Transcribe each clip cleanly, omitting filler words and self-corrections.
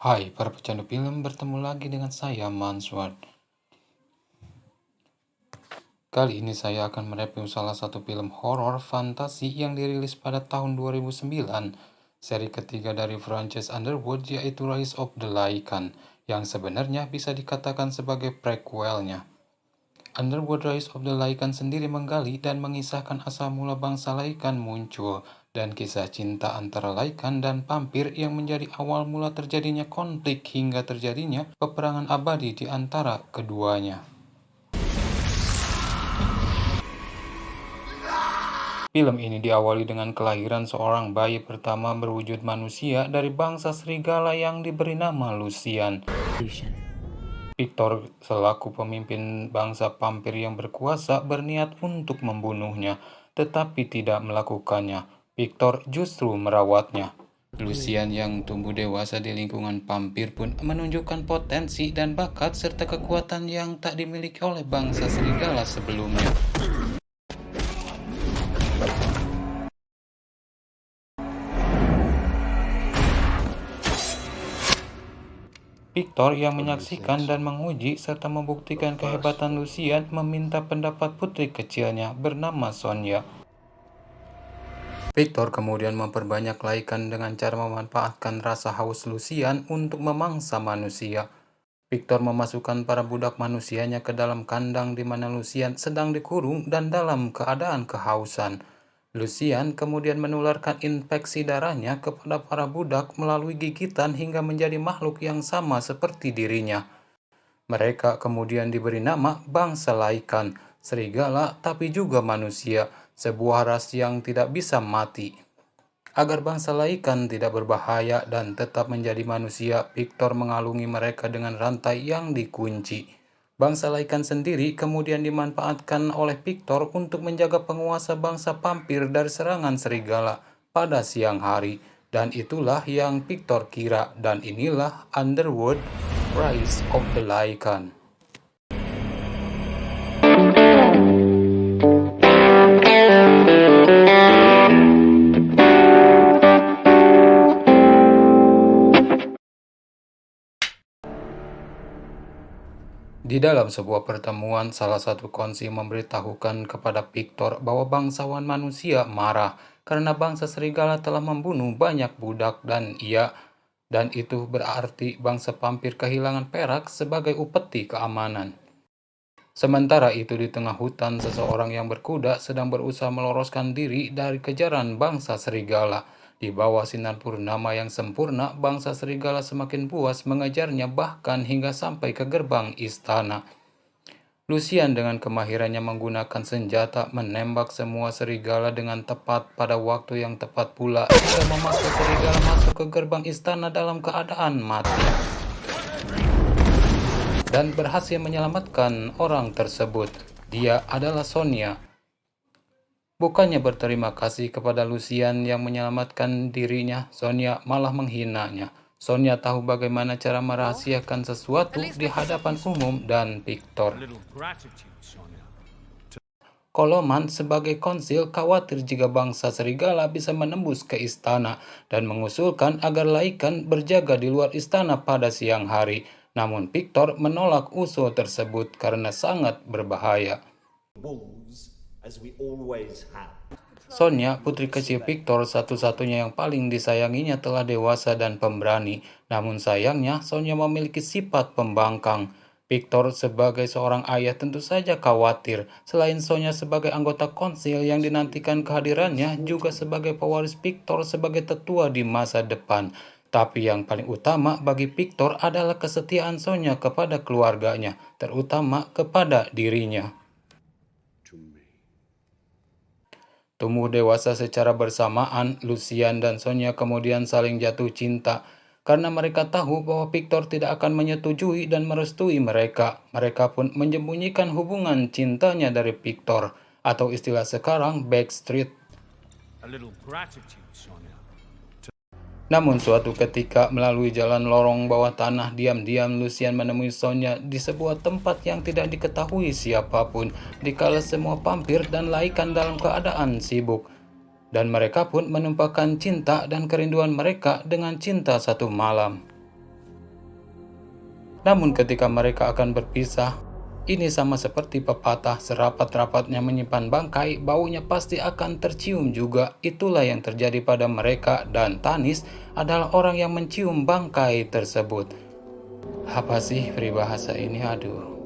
Hai para pecandu film, bertemu lagi dengan saya Mansward. Kali ini saya akan mereview salah satu film horor fantasi yang dirilis pada tahun 2009, seri ketiga dari franchise Underworld, yaitu Rise of the Lycan, yang sebenarnya bisa dikatakan sebagai prequelnya. Underworld Rise of the Lycan sendiri menggali dan mengisahkan asal mula bangsa Lycan muncul, dan kisah cinta antara Lycan dan vampir yang menjadi awal mula terjadinya konflik hingga terjadinya peperangan abadi di antara keduanya. Film ini diawali dengan kelahiran seorang bayi pertama berwujud manusia dari bangsa serigala yang diberi nama Lucian. Victor selaku pemimpin bangsa vampir yang berkuasa berniat untuk membunuhnya, tetapi tidak melakukannya. Victor justru merawatnya. Lucian yang tumbuh dewasa di lingkungan vampir pun menunjukkan potensi dan bakat serta kekuatan yang tak dimiliki oleh bangsa serigala sebelumnya. Victor yang menyaksikan dan menguji serta membuktikan kehebatan Lucian meminta pendapat putri kecilnya bernama Sonia. Victor kemudian memperbanyak Lycan dengan cara memanfaatkan rasa haus Lucian untuk memangsa manusia. Victor memasukkan para budak manusianya ke dalam kandang di mana Lucian sedang dikurung dan dalam keadaan kehausan. Lucian kemudian menularkan infeksi darahnya kepada para budak melalui gigitan hingga menjadi makhluk yang sama seperti dirinya. Mereka kemudian diberi nama bangsa Lycan, serigala tapi juga manusia, sebuah ras yang tidak bisa mati. Agar bangsa Lycan tidak berbahaya dan tetap menjadi manusia, Victor mengalungi mereka dengan rantai yang dikunci. Bangsa Lycan sendiri kemudian dimanfaatkan oleh Victor untuk menjaga penguasa bangsa vampir dari serangan serigala pada siang hari. Dan itulah yang Victor kira, dan inilah Underworld Rise of the Lycan. Di dalam sebuah pertemuan, salah satu konsil memberitahukan kepada Victor bahwa bangsawan manusia marah karena bangsa serigala telah membunuh banyak budak dan itu berarti bangsa vampir kehilangan perak sebagai upeti keamanan. Sementara itu di tengah hutan, seseorang yang berkuda sedang berusaha meloloskan diri dari kejaran bangsa serigala. Di bawah sinar purnama yang sempurna, bangsa serigala semakin puas mengejarnya bahkan hingga sampai ke gerbang istana. Lucian dengan kemahirannya menggunakan senjata menembak semua serigala dengan tepat pada waktu yang tepat pula hingga memaksa serigala masuk ke gerbang istana dalam keadaan mati dan berhasil menyelamatkan orang tersebut. Dia adalah Sonia. Bukannya berterima kasih kepada Lucian yang menyelamatkan dirinya, Sonia malah menghinanya. Sonia tahu bagaimana cara merahasiakan sesuatu di hadapan umum dan Victor. Koloman sebagai konsil khawatir jika bangsa serigala bisa menembus ke istana dan mengusulkan agar Lycan berjaga di luar istana pada siang hari. Namun Victor menolak usul tersebut karena sangat berbahaya. Sonia, putri kecil Victor, satu-satunya yang paling disayanginya, telah dewasa dan pemberani. Namun sayangnya, Sonia memiliki sifat pembangkang. Victor sebagai seorang ayah tentu saja khawatir. Selain Sonia sebagai anggota konsil yang dinantikan kehadirannya, juga sebagai pewaris Victor sebagai tetua di masa depan. Tapi yang paling utama bagi Victor adalah kesetiaan Sonia kepada keluarganya, terutama kepada dirinya. Tumbuh dewasa secara bersamaan, Lucian dan Sonia kemudian saling jatuh cinta. Karena mereka tahu bahwa Victor tidak akan menyetujui dan merestui mereka. Mereka pun menyembunyikan hubungan cintanya dari Victor, atau istilah sekarang backstreet. Namun suatu ketika melalui jalan lorong bawah tanah, diam-diam Lucian menemui Sonia di sebuah tempat yang tidak diketahui siapapun, dikala semua vampir dan Lycan dalam keadaan sibuk. Dan mereka pun menumpahkan cinta dan kerinduan mereka dengan cinta satu malam. Namun ketika mereka akan berpisah, ini sama seperti pepatah, serapat-rapatnya menyimpan bangkai, baunya pasti akan tercium juga. Itulah yang terjadi pada mereka, dan Tanis adalah orang yang mencium bangkai tersebut. Apa sih peribahasa ini? Aduh.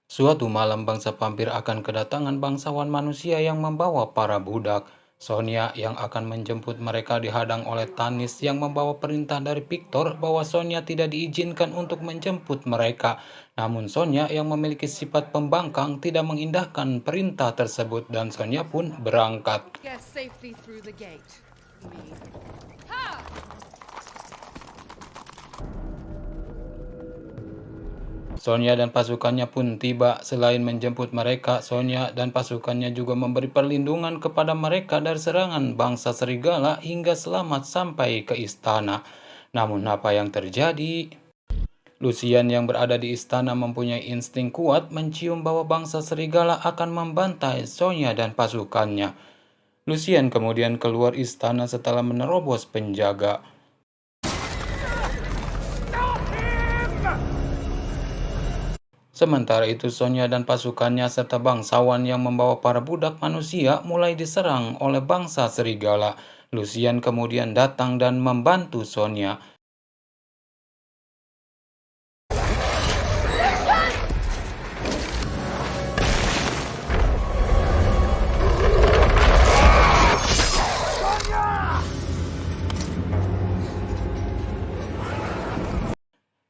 Suatu malam bangsa vampir akan kedatangan bangsawan manusia yang membawa para budak. Sonia yang akan menjemput mereka dihadang oleh Tanis yang membawa perintah dari Victor bahwa Sonia tidak diizinkan untuk menjemput mereka. Namun Sonia yang memiliki sifat pembangkang tidak mengindahkan perintah tersebut dan Sonia pun berangkat. Sonia dan pasukannya pun tiba. Selain menjemput mereka, Sonia dan pasukannya juga memberi perlindungan kepada mereka dari serangan bangsa serigala hingga selamat sampai ke istana. Namun apa yang terjadi? Lucian yang berada di istana mempunyai insting kuat mencium bahwa bangsa serigala akan membantai Sonia dan pasukannya. Lucian kemudian keluar istana setelah menerobos penjaga. Sementara itu Sonia dan pasukannya serta bangsawan yang membawa para budak manusia mulai diserang oleh bangsa serigala. Lucian kemudian datang dan membantu Sonia.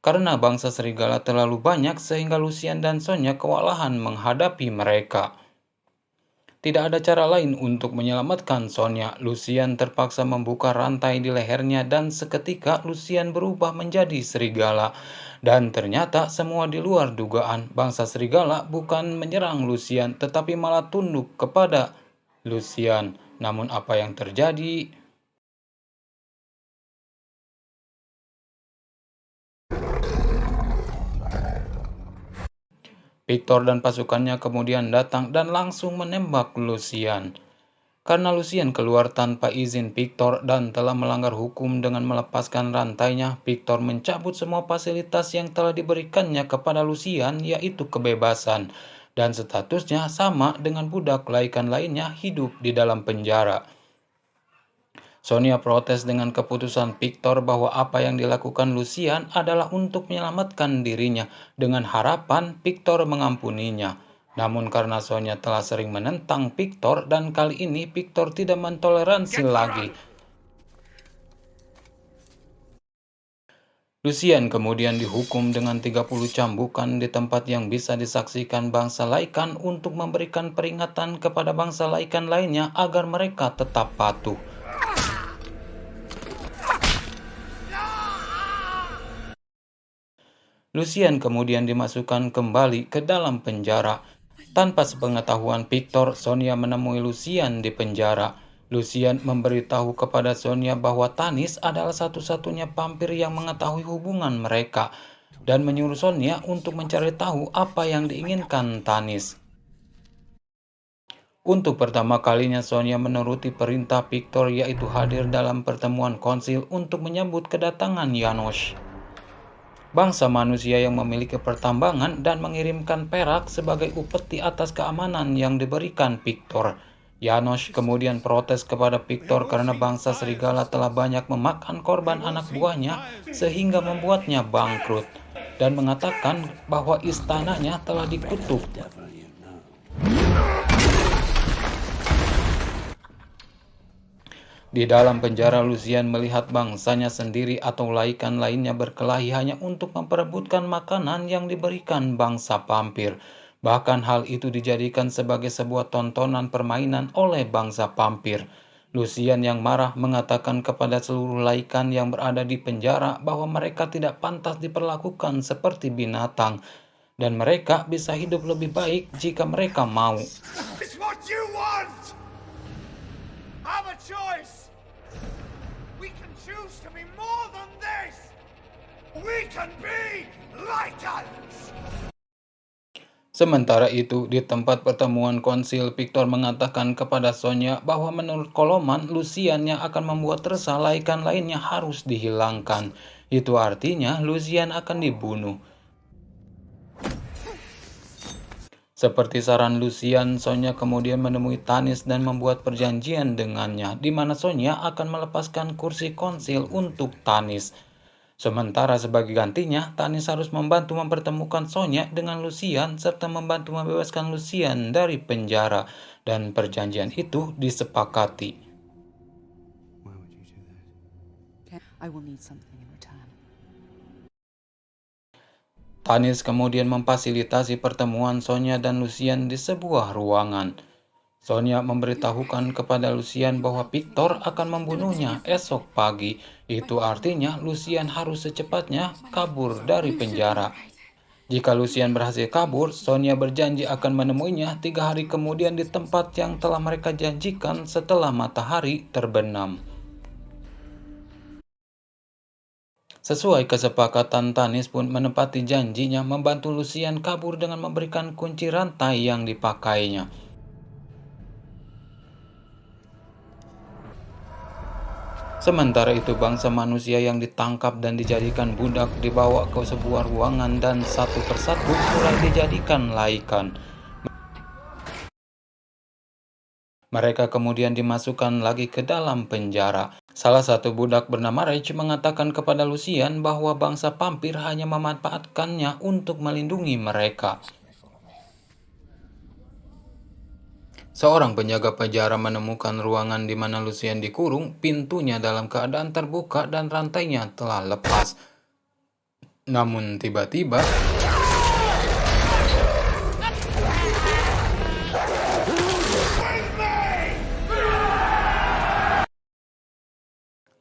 Karena bangsa serigala terlalu banyak sehingga Lucian dan Sonia kewalahan menghadapi mereka. Tidak ada cara lain untuk menyelamatkan Sonia. Lucian terpaksa membuka rantai di lehernya dan seketika Lucian berubah menjadi serigala. Dan ternyata semua di luar dugaan. Bangsa serigala bukan menyerang Lucian tetapi malah tunduk kepada Lucian. Namun apa yang terjadi? Victor dan pasukannya kemudian datang dan langsung menembak Lucian. Karena Lucian keluar tanpa izin Victor dan telah melanggar hukum dengan melepaskan rantainya, Victor mencabut semua fasilitas yang telah diberikannya kepada Lucian, yaitu kebebasan, dan statusnya sama dengan budak laikan lainnya hidup di dalam penjara. Sonia protes dengan keputusan Victor bahwa apa yang dilakukan Lucian adalah untuk menyelamatkan dirinya dengan harapan Victor mengampuninya. Namun karena Sonia telah sering menentang Victor dan kali ini Victor tidak mentoleransi lagi. Lucian kemudian dihukum dengan 30 cambukan di tempat yang bisa disaksikan bangsa Laikan untuk memberikan peringatan kepada bangsa Laikan lainnya agar mereka tetap patuh. Lucian kemudian dimasukkan kembali ke dalam penjara. Tanpa sepengetahuan Victor, Sonia menemui Lucian di penjara. Lucian memberitahu kepada Sonia bahwa Tanis adalah satu-satunya vampir yang mengetahui hubungan mereka dan menyuruh Sonia untuk mencari tahu apa yang diinginkan Tanis. Untuk pertama kalinya Sonia menuruti perintah Victor yaitu hadir dalam pertemuan konsil untuk menyambut kedatangan Janos, bangsa manusia yang memiliki pertambangan dan mengirimkan perak sebagai upeti atas keamanan yang diberikan Victor. Janos kemudian protes kepada Victor karena bangsa serigala telah banyak memakan korban anak buahnya sehingga membuatnya bangkrut dan mengatakan bahwa istananya telah dikutuk. Di dalam penjara, Lucian melihat bangsanya sendiri atau laikan lainnya berkelahi hanya untuk memperebutkan makanan yang diberikan bangsa vampir. Bahkan hal itu dijadikan sebagai sebuah tontonan permainan oleh bangsa vampir. Lucian yang marah mengatakan kepada seluruh laikan yang berada di penjara bahwa mereka tidak pantas diperlakukan seperti binatang dan mereka bisa hidup lebih baik jika mereka mau. We can choose to be more than this. We can be Lycans. Sementara itu, di tempat pertemuan konsil, Victor mengatakan kepada Sonia bahwa menurut Koloman, Lucian yang akan membuat resah Laikan lainnya harus dihilangkan. Itu artinya Lucian akan dibunuh. Seperti saran Lucian, Sonya kemudian menemui Tanis dan membuat perjanjian dengannya, di mana Sonya akan melepaskan kursi konsil untuk Tanis. Sementara sebagai gantinya, Tanis harus membantu mempertemukan Sonya dengan Lucian serta membantu membebaskan Lucian dari penjara, dan perjanjian itu disepakati. Tanis kemudian memfasilitasi pertemuan Sonya dan Lucian di sebuah ruangan. Sonya memberitahukan kepada Lucian bahwa Victor akan membunuhnya esok pagi. Itu artinya Lucian harus secepatnya kabur dari penjara. Jika Lucian berhasil kabur, Sonya berjanji akan menemuinya 3 hari kemudian di tempat yang telah mereka janjikan setelah matahari terbenam. Sesuai kesepakatan, Tanis pun menepati janjinya membantu Lucian kabur dengan memberikan kunci rantai yang dipakainya. Sementara itu, bangsa manusia yang ditangkap dan dijadikan budak dibawa ke sebuah ruangan dan satu persatu mulai dijadikan laikan. Mereka kemudian dimasukkan lagi ke dalam penjara. Salah satu budak bernama Rage mengatakan kepada Lucian bahwa bangsa vampir hanya memanfaatkannya untuk melindungi mereka. Seorang penjaga penjara menemukan ruangan di mana Lucian dikurung, pintunya dalam keadaan terbuka dan rantainya telah lepas. Namun tiba-tiba,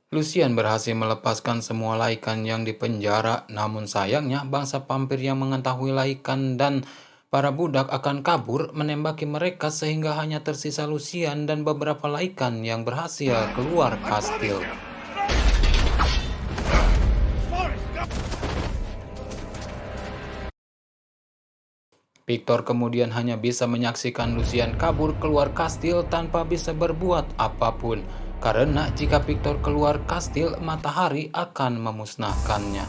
Lucian berhasil melepaskan semua laikan yang dipenjara, namun sayangnya bangsa vampir yang mengetahui laikan dan para budak akan kabur menembaki mereka sehingga hanya tersisa Lucian dan beberapa laikan yang berhasil keluar kastil. Victor kemudian hanya bisa menyaksikan Lucian kabur keluar kastil tanpa bisa berbuat apapun. Karena jika Victor keluar kastil, matahari akan memusnahkannya.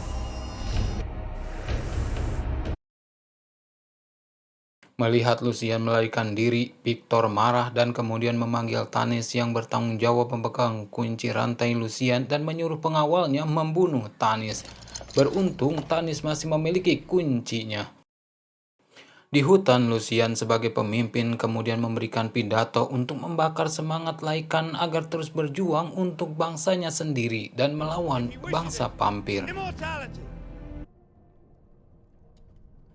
Melihat Lucian melarikan diri, Victor marah dan kemudian memanggil Tanis yang bertanggung jawab memegang kunci rantai Lucian dan menyuruh pengawalnya membunuh Tanis. Beruntung Tanis masih memiliki kuncinya. Di hutan, Lucian sebagai pemimpin kemudian memberikan pidato untuk membakar semangat laikan agar terus berjuang untuk bangsanya sendiri dan melawan bangsa vampir.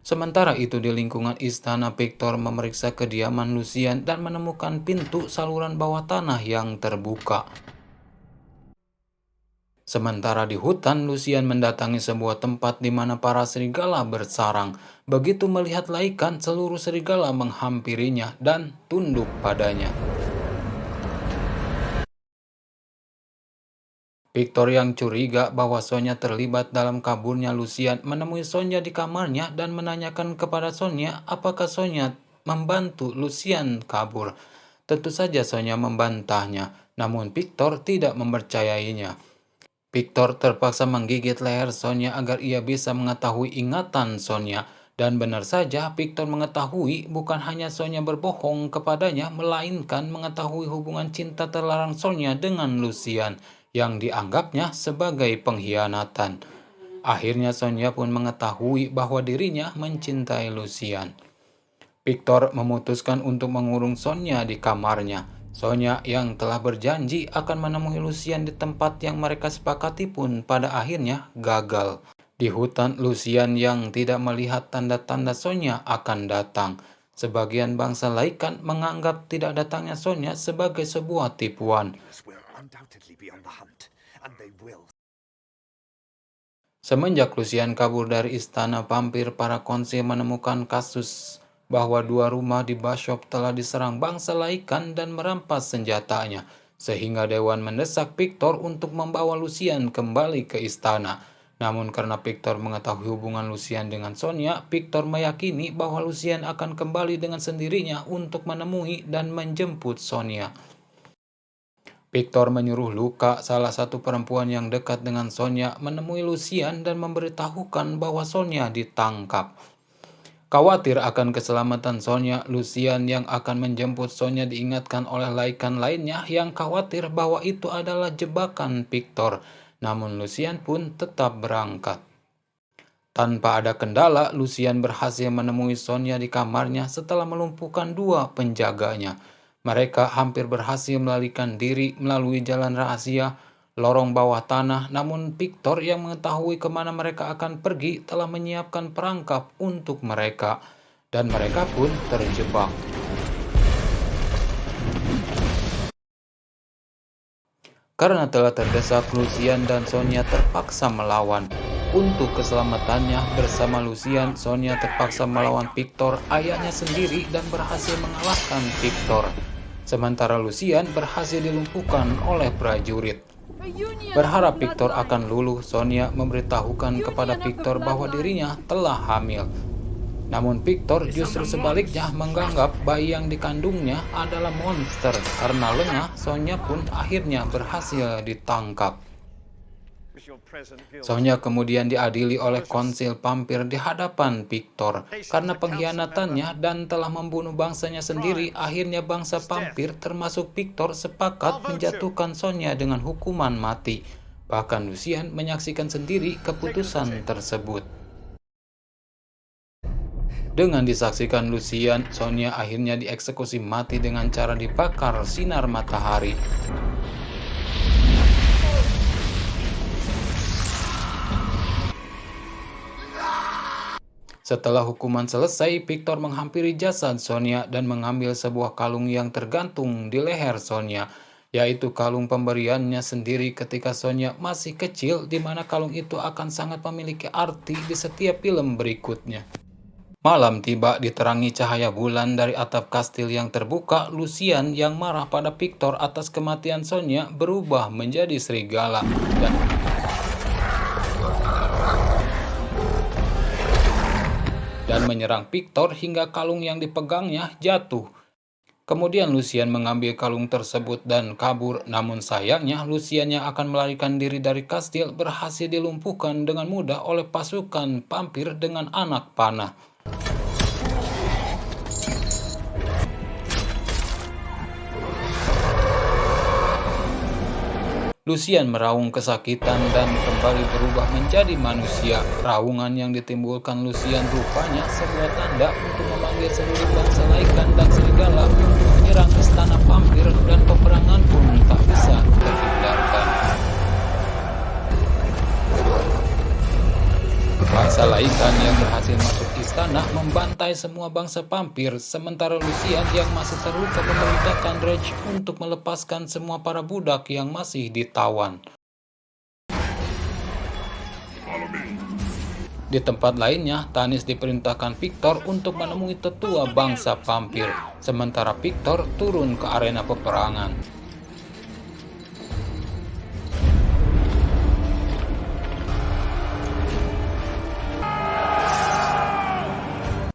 Sementara itu di lingkungan istana, Victor memeriksa kediaman Lucian dan menemukan pintu saluran bawah tanah yang terbuka. Sementara di hutan, Lucian mendatangi sebuah tempat di mana para serigala bersarang. Begitu melihat laikan, seluruh serigala menghampirinya dan tunduk padanya. Victor yang curiga bahwa Sonya terlibat dalam kaburnya Lucian menemui Sonya di kamarnya dan menanyakan kepada Sonya apakah Sonya membantu Lucian kabur. Tentu saja Sonya membantahnya, namun Victor tidak mempercayainya. Victor terpaksa menggigit leher Sonya agar ia bisa mengetahui ingatan Sonya. Dan benar saja, Victor mengetahui bukan hanya Sonya berbohong kepadanya, melainkan mengetahui hubungan cinta terlarang Sonya dengan Lucian, yang dianggapnya sebagai pengkhianatan. Akhirnya Sonya pun mengetahui bahwa dirinya mencintai Lucian. Victor memutuskan untuk mengurung Sonya di kamarnya. Sonya yang telah berjanji akan menemui Lucian di tempat yang mereka sepakati pun pada akhirnya gagal. Di hutan, Lucian yang tidak melihat tanda-tanda Sonya akan datang. Sebagian bangsa laikan menganggap tidak datangnya Sonya sebagai sebuah tipuan. Semenjak Lucian kabur dari istana vampir, para konsil menemukan kasus bahwa 2 rumah di Bashop telah diserang bangsa laikan dan merampas senjatanya, sehingga Dewan mendesak Victor untuk membawa Lucian kembali ke istana. Namun karena Victor mengetahui hubungan Lucian dengan Sonya, Victor meyakini bahwa Lucian akan kembali dengan sendirinya untuk menemui dan menjemput Sonya. Victor menyuruh Luka, salah satu perempuan yang dekat dengan Sonia, menemui Lucian dan memberitahukan bahwa Sonia ditangkap. Khawatir akan keselamatan Sonia, Lucian yang akan menjemput Sonia diingatkan oleh laikan lainnya yang khawatir bahwa itu adalah jebakan Victor. Namun Lucian pun tetap berangkat. Tanpa ada kendala, Lucian berhasil menemui Sonia di kamarnya setelah melumpuhkan 2 penjaganya. Mereka hampir berhasil melarikan diri melalui jalan rahasia, lorong bawah tanah, namun Victor yang mengetahui kemana mereka akan pergi telah menyiapkan perangkap untuk mereka, dan mereka pun terjebak. Karena telah terdesak, Lucian dan Sonia terpaksa melawan. Untuk keselamatannya, bersama Lucian, Sonia terpaksa melawan Victor, ayahnya sendiri, dan berhasil mengalahkan Victor. Sementara Lucian berhasil dilumpuhkan oleh prajurit. Berharap Victor akan luluh, Sonia memberitahukan kepada Victor bahwa dirinya telah hamil. Namun Victor justru sebaliknya menganggap bayi yang dikandungnya adalah monster. Karena lengah, Sonia pun akhirnya berhasil ditangkap. Sonia kemudian diadili oleh konsil vampir di hadapan Victor karena pengkhianatannya dan telah membunuh bangsanya sendiri. Akhirnya bangsa vampir termasuk Victor sepakat menjatuhkan Sonia dengan hukuman mati. Bahkan Lucian menyaksikan sendiri keputusan tersebut. Dengan disaksikan Lucian, Sonia akhirnya dieksekusi mati dengan cara dibakar sinar matahari. Setelah hukuman selesai, Victor menghampiri jasad Sonia dan mengambil sebuah kalung yang tergantung di leher Sonia, yaitu kalung pemberiannya sendiri ketika Sonia masih kecil, di mana kalung itu akan sangat memiliki arti di setiap film berikutnya. Malam tiba, diterangi cahaya bulan dari atap kastil yang terbuka. Lucian yang marah pada Victor atas kematian Sonia berubah menjadi serigala dan menyerang Victor hingga kalung yang dipegangnya jatuh. Kemudian Lucian mengambil kalung tersebut dan kabur, namun sayangnya Lucian yang akan melarikan diri dari kastil berhasil dilumpuhkan dengan mudah oleh pasukan vampir dengan anak panah. Lucian meraung kesakitan dan kembali berubah menjadi manusia. Raungan yang ditimbulkan Lucian rupanya sebuah tanda untuk memanggil seluruh bangsa laikan dan serigala untuk menyerang istana vampir, dan peperangan pun tak bisa terhindarkan. Bangsa laikan yang berhasil masuk istana membantai semua bangsa vampir, sementara Lucian yang masih terluka memerintahkan Rage untuk melepaskan semua para budak yang masih ditawan. Di tempat lainnya, Tanis diperintahkan Victor untuk menemui tetua bangsa vampir, sementara Victor turun ke arena peperangan.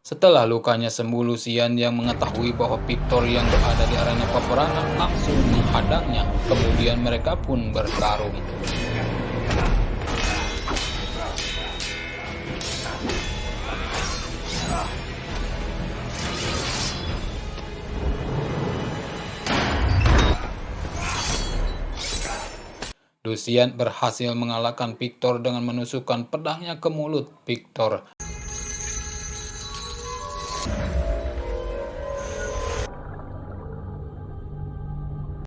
Setelah lukanya sembuh, Lucian yang mengetahui bahwa Victor yang berada di arena peperangan langsung menghadangnya. Kemudian mereka pun bertarung. Lucian berhasil mengalahkan Victor dengan menusukkan pedangnya ke mulut Victor.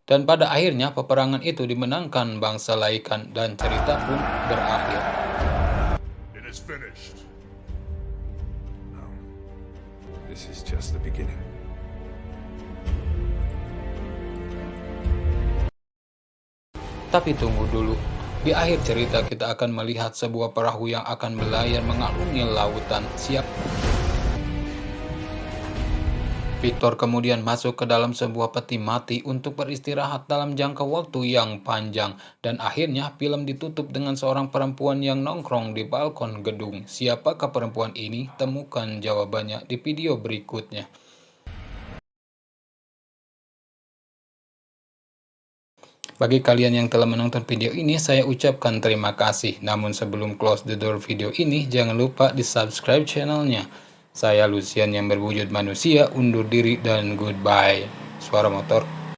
Dan pada akhirnya peperangan itu dimenangkan bangsa laikan dan cerita pun berakhir. It is finished. No. This is just the beginning. Tapi tunggu dulu. Di akhir cerita kita akan melihat sebuah perahu yang akan berlayar mengarungi lautan. Siap? Victor kemudian masuk ke dalam sebuah peti mati untuk beristirahat dalam jangka waktu yang panjang, dan akhirnya film ditutup dengan seorang perempuan yang nongkrong di balkon gedung. Siapakah perempuan ini? Temukan jawabannya di video berikutnya. Bagi kalian yang telah menonton video ini, saya ucapkan terima kasih. Namun sebelum close the door video ini, jangan lupa di subscribe channelnya. Saya Lucian yang berwujud manusia, undur diri dan goodbye. Suara motor.